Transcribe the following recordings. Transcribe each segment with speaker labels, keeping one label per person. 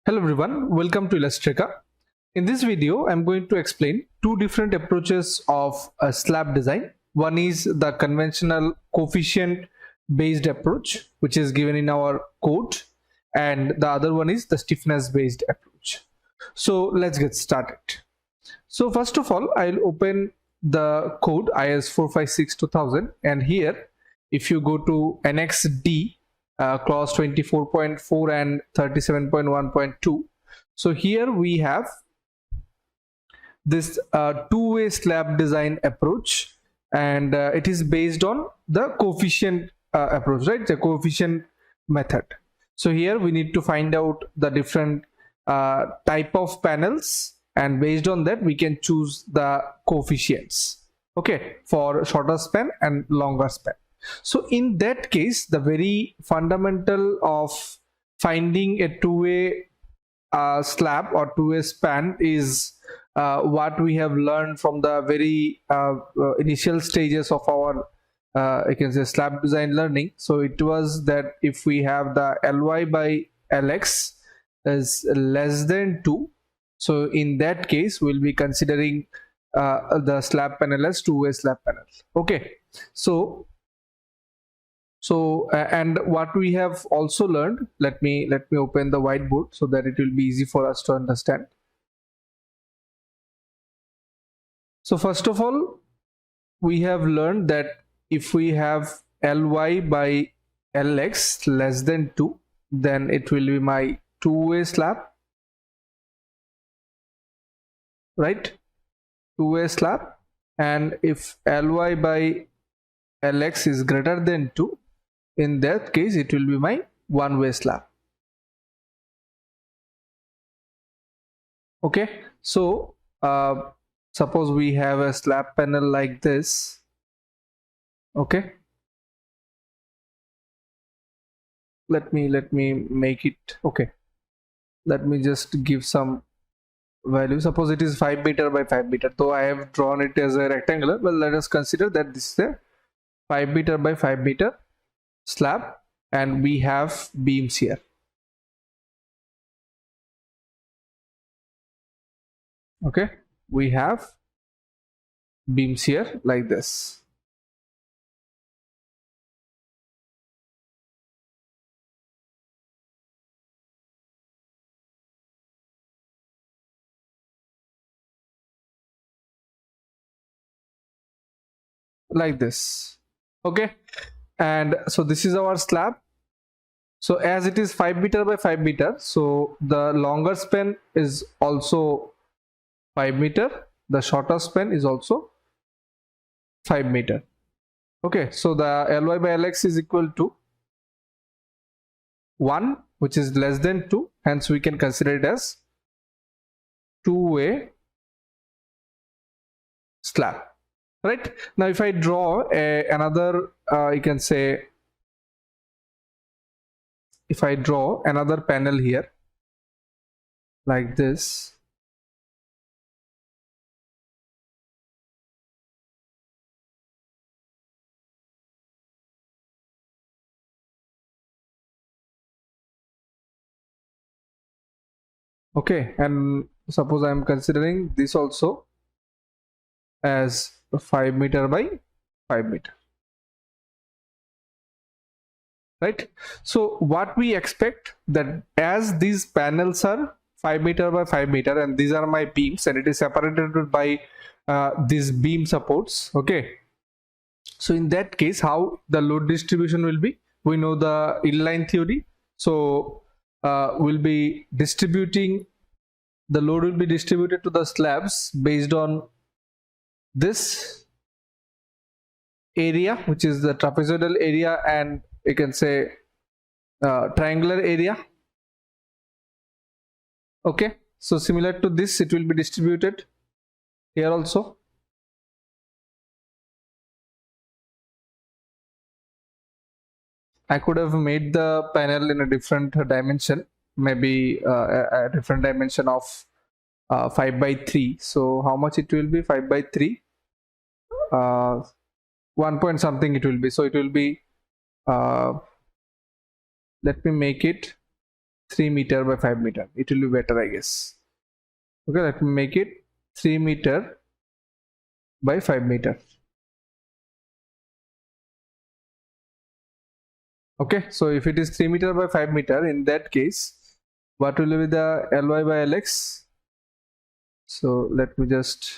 Speaker 1: Hello everyone, welcome to ilustraca. In this video, I'm going to explain two different approaches of a slab design. One is the conventional coefficient based approach, which is given in our code, and the other one is the stiffness based approach. So let's get started. So first of all, I'll open the code IS 456-2000, and here if you go to NXD clause 24.4 and 37.1.2, so here we have this two-way slab design approach, and it is based on the coefficient approach, right? The coefficient method. So here we need to find out the different type of panels, and based on that we can choose the coefficients, okay, for shorter span and longer span. So in that case, the very fundamental of finding a two-way slab or two-way span is what we have learned from the very initial stages of our I can say slab design learning. So it was that if we have the Ly by Lx is less than 2, so in that case we'll be considering the slab panel as two-way slab panel. Okay, so and what we have also learned, let me open the whiteboard so that it will be easy for us to understand. So first of all, we have learned that if we have Ly by Lx less than 2, then it will be my two-way slab, right? Two-way slab. And if Ly by Lx is greater than 2, in that case it will be my one-way slab. Okay, so suppose we have a slab panel like this. Okay, let me make it. Okay, let me just give some value. Suppose it is 5 meter by 5 meter, though I have drawn it as a rectangular. Well, let us consider that this is a 5 meter by 5 meter slab, and we have beams here. Okay, we have beams here like this. Like this. Okay, and so this is our slab. So as it is 5 meter by 5 meter, so the longer span is also 5 meter, the shorter span is also 5 meter. Okay, so the Ly by Lx is equal to 1, which is less than 2, hence we can consider it as two-way slab, right? Now if I draw another you can say, if I draw another panel here like this, okay, and suppose I am considering this also as 5 meter by 5 meter, right? So what we expect, that as these panels are 5 meter by 5 meter and these are my beams, and it is separated by these beam supports. Okay, so in that case how the load distribution will be, we know the inline theory. So we'll be distributing, the load will be distributed to the slabs based on this area, which is the trapezoidal area, and you can say triangular area. Okay, so similar to this it will be distributed here also. I could have made the panel in a different dimension, maybe a different dimension of 5 by 3. So how much it will be? 5 by 3, 1 point something it will be. So it will be let me make it 3 meter by 5 meter. It will be better, I guess. Okay, let me make it 3 meter by 5 meter. Okay, so if it is 3 meter by 5 meter, in that case, what will be the Ly by Lx? So let me just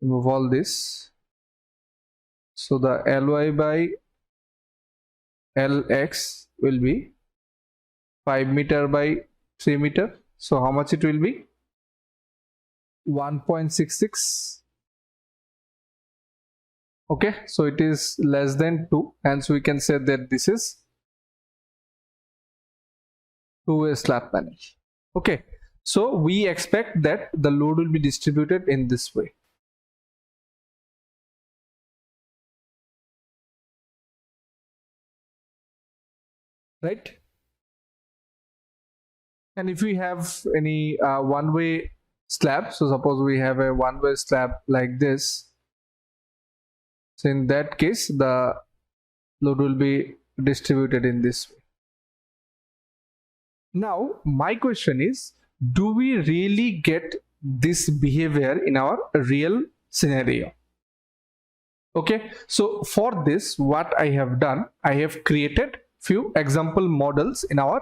Speaker 1: remove all this. So the Ly by Lx will be 5 meter by 3 meter. So how much it will be? 1.66. Okay, so it is less than 2, hence we can say that this is two-way slab panel. Okay, so we expect that the load will be distributed in this way. Right? And if we have any one-way slab, so suppose we have a one-way slab like this, so in that case the load will be distributed in this way. Now my question is, do we really get this behavior in our real scenario? Okay, so for this, what I have done, I have created few example models in our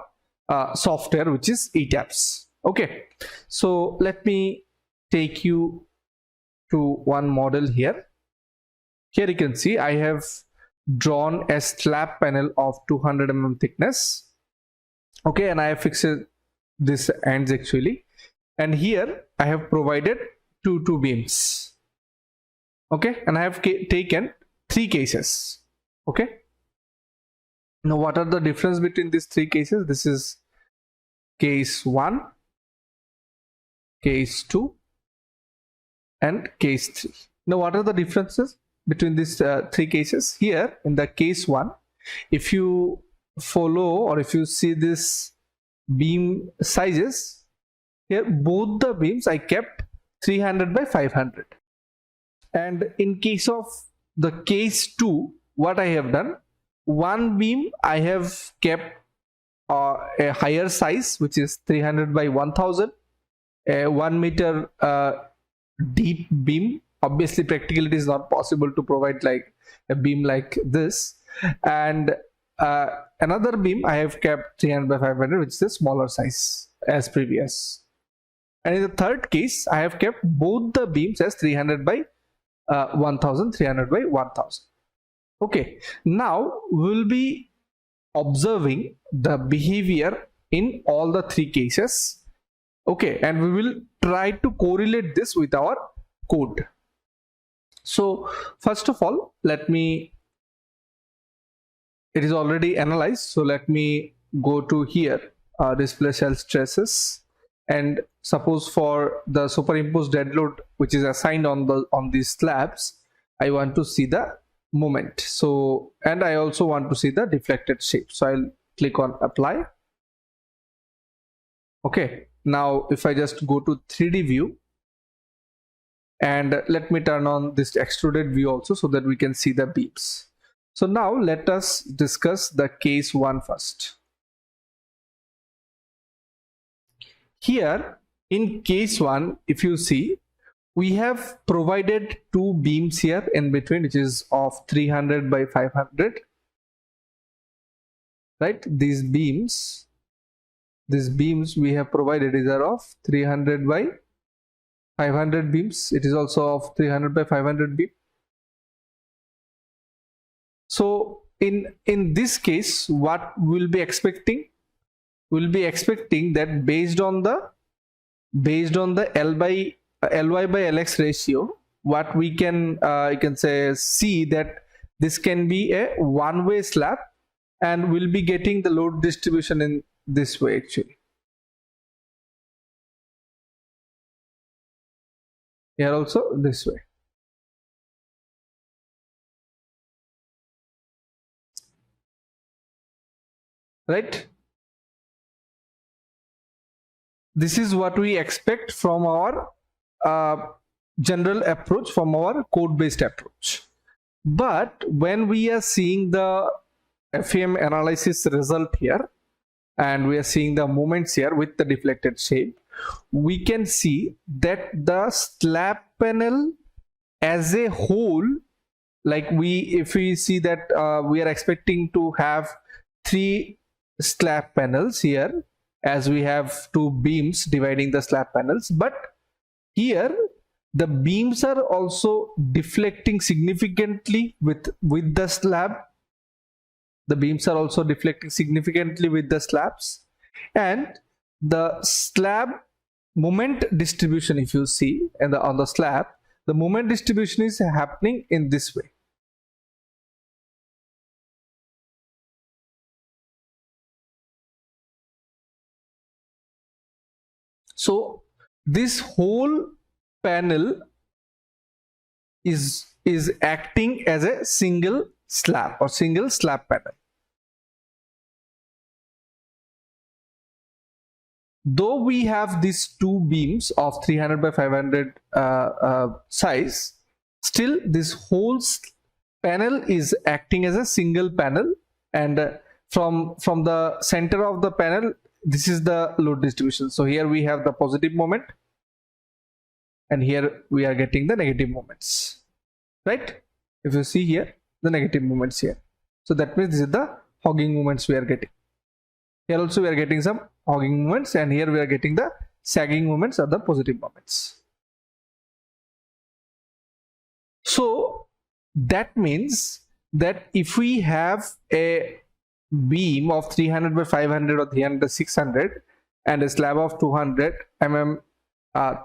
Speaker 1: software, which is ETABS. Okay, so let me take you to one model here. Here you can see I have drawn a slab panel of 200 mm thickness. Okay, and I have fixed this ends actually, and here I have provided two beams. Okay, and I have taken 3 cases. Okay, now what are the difference between these 3 cases? This is case 1, case 2, and case 3. Now what are the differences between these 3 cases? Here in the case 1, if you follow or if you see this beam sizes, here both the beams I kept 300 by 500, and in case of the case 2, what I have done, one beam I have kept a higher size, which is 300 by 1000, a 1 meter deep beam. Obviously practically it is not possible to provide like a beam like this, and another beam I have kept 300 by 500, which is a smaller size as previous. And in the third case, I have kept both the beams as 300 by 1000, 300 by 1000. Okay, now we will be observing the behavior in all the 3 cases. Okay, and we will try to correlate this with our code. So first of all, it is already analyzed, so let me go to here, display shell stresses, and suppose for the superimposed dead load which is assigned on these slabs, I want to see the moment. So, and I also want to see the deflected shape, so I'll click on apply. Okay, now if I just go to 3D view, and let me turn on this extruded view also, so that we can see the beams. So now let us discuss the case 1 first. Here in case 1, if you see, we have provided 2 beams here in between, which is of 300 by 500, right? These beams we have provided is are of 300 by 500 beams. It is also of 300 by 500 beam. So in this case, what we'll be expecting? We'll be expecting that based on the Ly by Lx ratio, what we can you can say see that this can be a one-way slab, and we'll be getting the load distribution in this way actually. Here also this way. Right? This is what we expect from our general approach, from our code-based approach. But when we are seeing the FEM analysis result here, and we are seeing the moments here with the deflected shape, we can see that the slab panel as a whole, like if we see that we are expecting to have 3 slab panels here, as we have 2 beams dividing the slab panels, but here the beams are also deflecting significantly with the slab. The beams are also deflecting significantly with the slabs, and the slab moment distribution, if you see and on the slab, the moment distribution is happening in this way. So this whole panel is acting as a single slab or single slab panel. Though we have these 2 beams of 300 by 500 size, still this whole panel is acting as a single panel, and from the center of the panel, this is the load distribution. So here we have the positive moment, and here we are getting the negative moments, right? If you see here, the negative moments here, so that means this is the hogging moments we are getting. Here also we are getting some hogging moments, and here we are getting the sagging moments or the positive moments. So that means that if we have a beam of 300 by 500 or 300 by 600 and a slab of 200 mm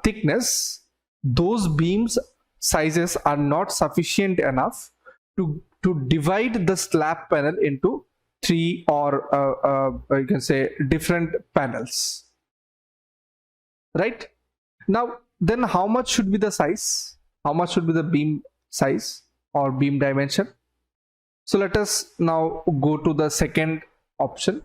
Speaker 1: thickness, those beams sizes are not sufficient enough to divide the slab panel into 3 or you can say different panels, right? Now then, how much should be the size? How much should be the beam size or beam dimension? So let us now go to the second option.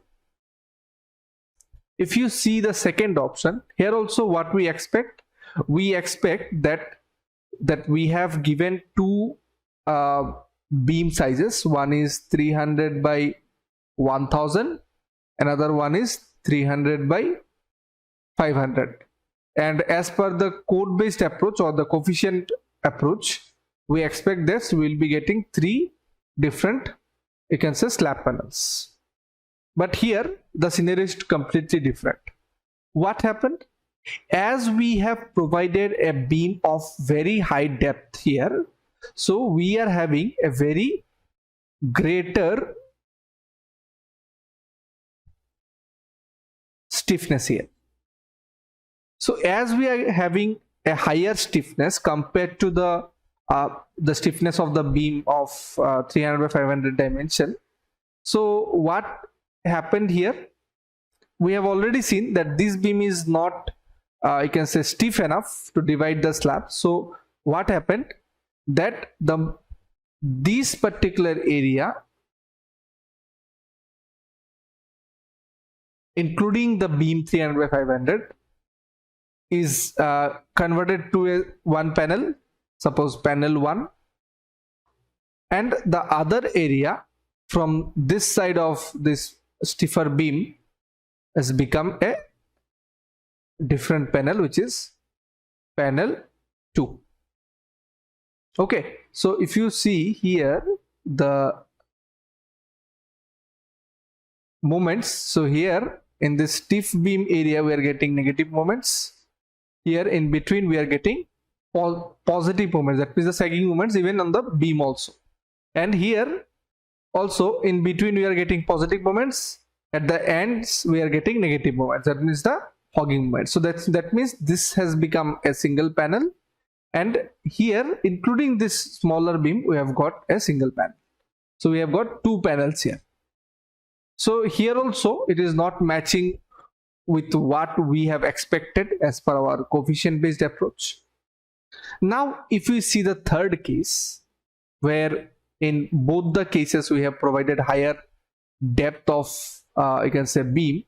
Speaker 1: If you see the second option, here also what we expect that we have given 2 beam sizes. One is 300 by 1000, another one is 300 by 500, and as per the code based approach or the coefficient approach, we expect this we will be getting 3 different, you can say, slab panels. But here the scenario is completely different. What happened? As we have provided a beam of very high depth here, so we are having a very greater stiffness here. So as we are having a higher stiffness compared to the stiffness of the beam of 300 by 500 dimension, so what happened here? We have already seen that this beam is not you can say stiff enough to divide the slab. So what happened? That this particular area, including the beam 300 by 500, is converted to one panel, suppose panel 1, and the other area from this side of this stiffer beam has become a different panel, which is panel 2. Okay, so if you see here the moments, so here in this stiff beam area we are getting negative moments, here in between we are getting positive moments, that means the sagging moments even on the beam also, and here also in between we are getting positive moments, at the ends we are getting negative moments, that means the hogging moment. So that means this has become a single panel, and here including this smaller beam we have got a single panel. So we have got 2 panels here. So here also it is not matching with what we have expected as per our coefficient based approach. Now if we see the third case, where in both the cases we have provided higher depth of you can say beam.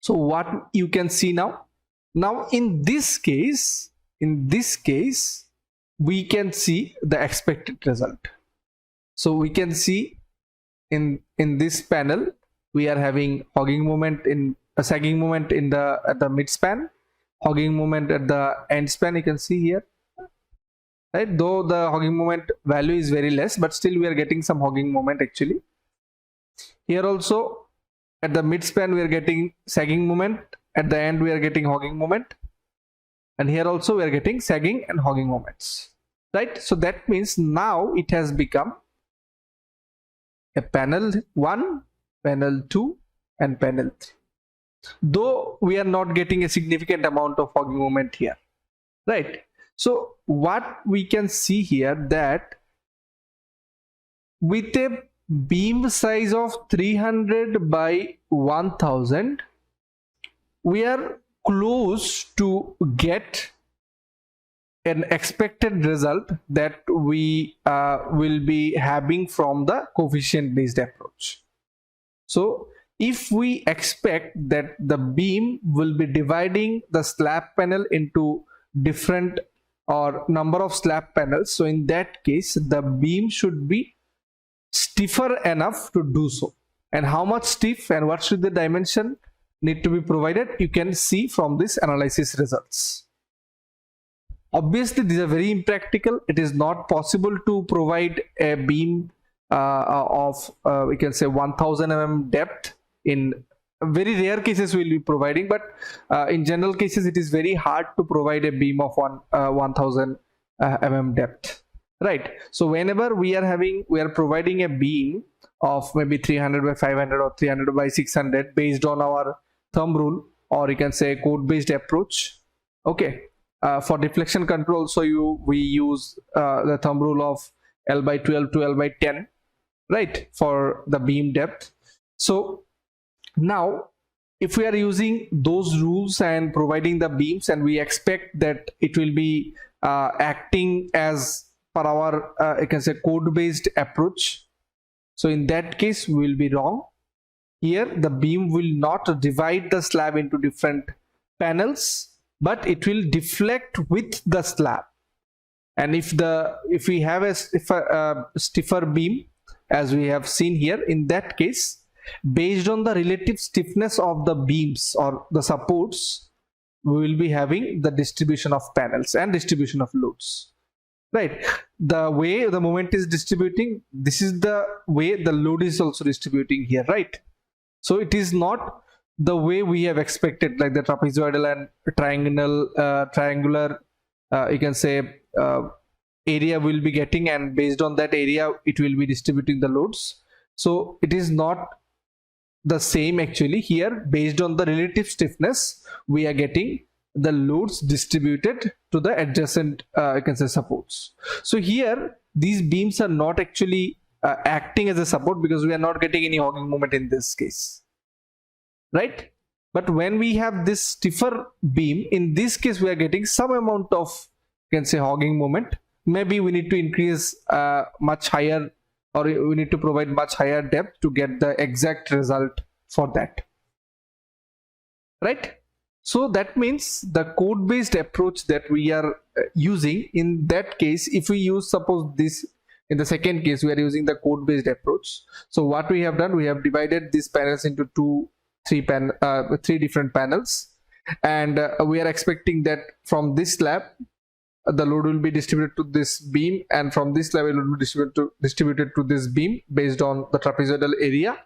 Speaker 1: So what you can see now in this case we can see the expected result. So we can see in this panel we are having hogging moment in a sagging moment in the at the mid span, hogging moment at the end span. You can see here, right? Though the hogging moment value is very less, but still we are getting some hogging moment actually. Here also at the mid span we are getting sagging moment, at the end we are getting hogging moment, and here also we are getting sagging and hogging moments, right? So that means now it has become a panel 1, panel 2 and panel 3, though we are not getting a significant amount of hogging moment here, right? So what we can see here, that with a beam size of 300 by 1000 we are close to get an expected result that we will be having from the coefficient based approach. So if we expect that the beam will be dividing the slab panel into different or number of slab panels, so in that case the beam should be stiffer enough to do so. And how much stiff and what should the dimension need to be provided, you can see from this analysis results. Obviously these are very impractical. It is not possible to provide a beam of we can say 1000 mm depth. In very rare cases we will be providing, but in general cases it is very hard to provide a beam of 1000 mm depth, right? So whenever we are providing a beam of maybe 300 by 500 or 300 by 600 based on our thumb rule, or you can say code based approach. Okay, for deflection control, so we use the thumb rule of L by 12 to L by 10, right, for the beam depth. So now if we are using those rules and providing the beams, and we expect that it will be acting as per our you can say code based approach, so in that case we will be wrong. Here the beam will not divide the slab into different panels, but it will deflect with the slab. And if we have a stiffer beam, as we have seen here, in that case, based on the relative stiffness of the beams or the supports, we will be having the distribution of panels and distribution of loads, right? The way the moment is distributing, this is the way the load is also distributing here, right? So it is not the way we have expected, like the trapezoidal and triangular you can say area will be getting, and based on that area it will be distributing the loads. So it is not the same actually. Here based on the relative stiffness we are getting the loads distributed to the adjacent you can say supports. So here these beams are not actually acting as a support, because we are not getting any hogging moment in this case, right? But when we have this stiffer beam, in this case we are getting some amount of, you can say, hogging moment. Maybe we need to increase much higher, or we need to provide much higher depth to get the exact result for that, right? So that means the code based approach that we are using, in that case, if we use, suppose this, in the second case we are using the code based approach. So what we have done, we have divided these panels into three different panels, and we are expecting that from this slab the load will be distributed to this beam, and from this slab it will be distributed to this beam based on the trapezoidal area.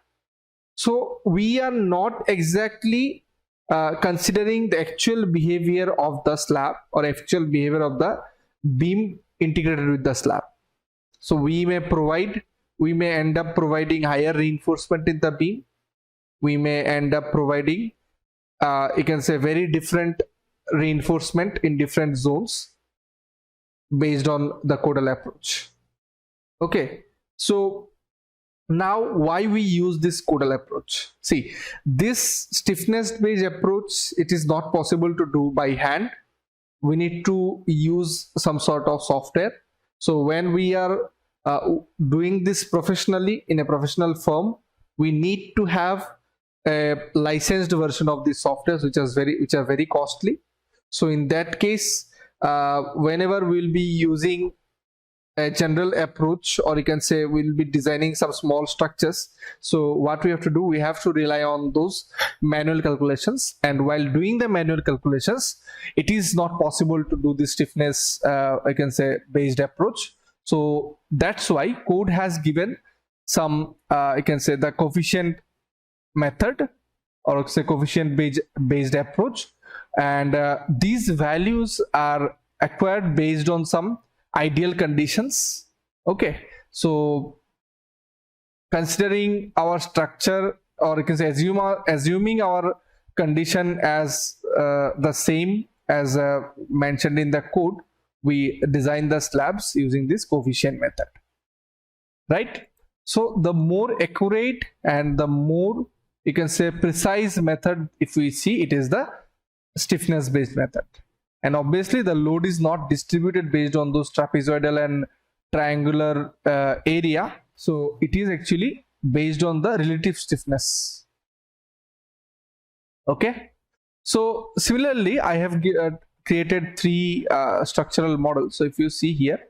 Speaker 1: So we are not exactly considering the actual behavior of the slab or actual behavior of the beam integrated with the slab. So we may end up providing higher reinforcement in the beam. We may end up providing you can say very different reinforcement in different zones based on the codal approach. Okay, so now why we use this codal approach? See, this stiffness based approach, it is not possible to do by hand. We need to use some sort of software. So when we are doing this professionally in a professional firm, we need to have a licensed version of these softwares, which are very costly. So in that case, whenever we'll be using a general approach, or you can say we'll be designing some small structures. So what we have to do, we have to rely on those manual calculations, and while doing the manual calculations, it is not possible to do the stiffness I can say based approach. So that's why code has given some I can say the coefficient method, or say coefficient based approach, and these values are acquired based on some ideal conditions. Okay, so considering our structure, or you can say assuming our condition as the same as mentioned in the code, we design the slabs using this coefficient method, right? So the more accurate and the more you can say precise method, if we see, it is the stiffness based method. And obviously the load is not distributed based on those trapezoidal and triangular area, so it is actually based on the relative stiffness. Okay, so similarly I have created three structural models. So if you see here,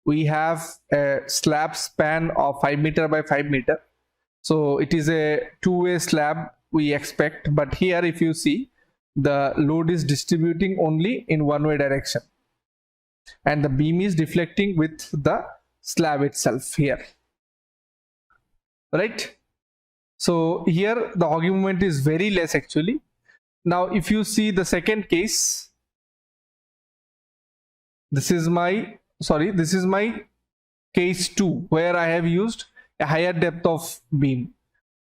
Speaker 1: we have a slab span of 5 meter by 5 meter. So it is a two-way slab we expect, but here if you see, the load is distributing only in one-way direction, and the beam is deflecting with the slab itself here, right? So here the hogging moment is very less actually. Now if you see the second case, this is my case 2, where I have used a higher depth of beam.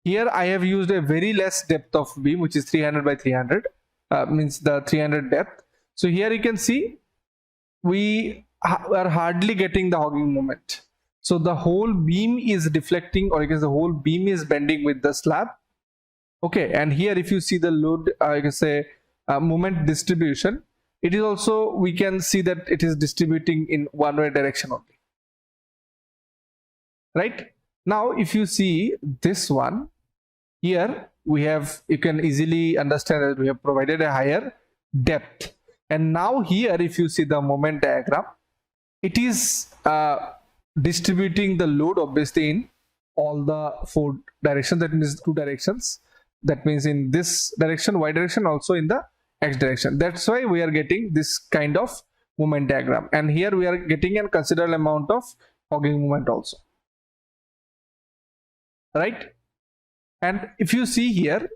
Speaker 1: Here I have used a very less depth of beam, which is 300 by 300, means the 300 depth. So here you can see we are hardly getting the hogging moment. So the whole beam is deflecting, or you can say the whole beam is bending with the slab. Okay, and here if you see the load, you can say moment distribution, it is also, we can see that it is distributing in one-way direction only, right? Now if you see this one here, we have, you can easily understand that we have provided a higher depth. And now here if you see the moment diagram, it is distributing the load obviously in all the 4 directions, that means 2 directions, that means in this direction, y direction, also in the x direction. That's why we are getting this kind of moment diagram, and here we are getting a considerable amount of hogging moment also, right? And if you see here,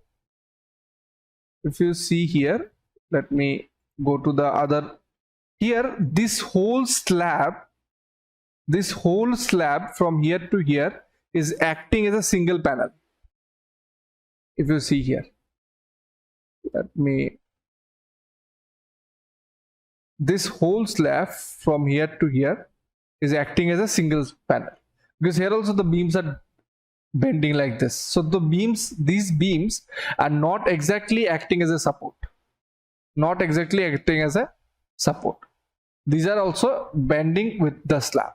Speaker 1: let me go to the other. Here this whole slab from here to here is acting as a single panel. If you see here, this whole slab from here to here is acting as a single panel, because here also the beams are bending like this. So these beams are not exactly acting as a support, these are also bending with the slab,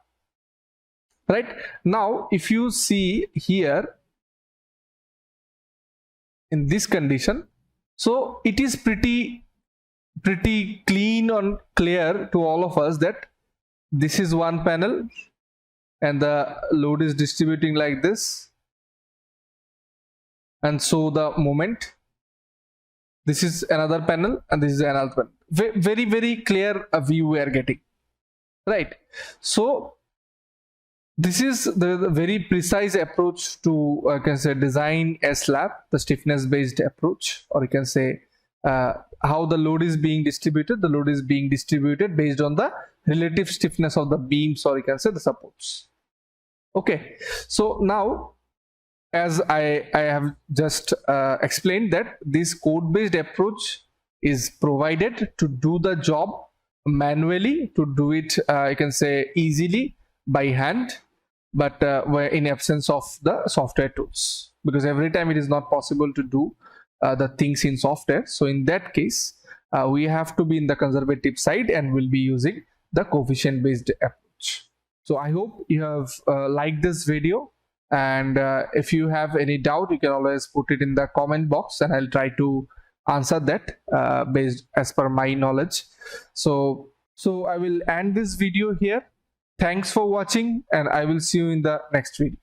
Speaker 1: right? Now if you see here in this condition, so it is pretty clean and clear to all of us that this is one panel and the load is distributing like this, and so the moment, this is another panel and this is another panel. Very clear a view we are getting, right? So this is the very precise approach to I can say design a slab, the stiffness based approach, or you can say how the load is being distributed. The load is being distributed based on the relative stiffness of the beams, or you can say the supports. Okay, so now as I have just explained that this code based approach is provided to do the job manually, to do it I can say easily by hand, but in absence of the software tools, because every time it is not possible to do the things in software. So in that case we have to be in the conservative side and will be using the coefficient based approach. So I hope you have liked this video, and if you have any doubt, you can always put it in the comment box and I'll try to answer that based as per my knowledge. So I will end this video here. Thanks for watching, and I will see you in the next video.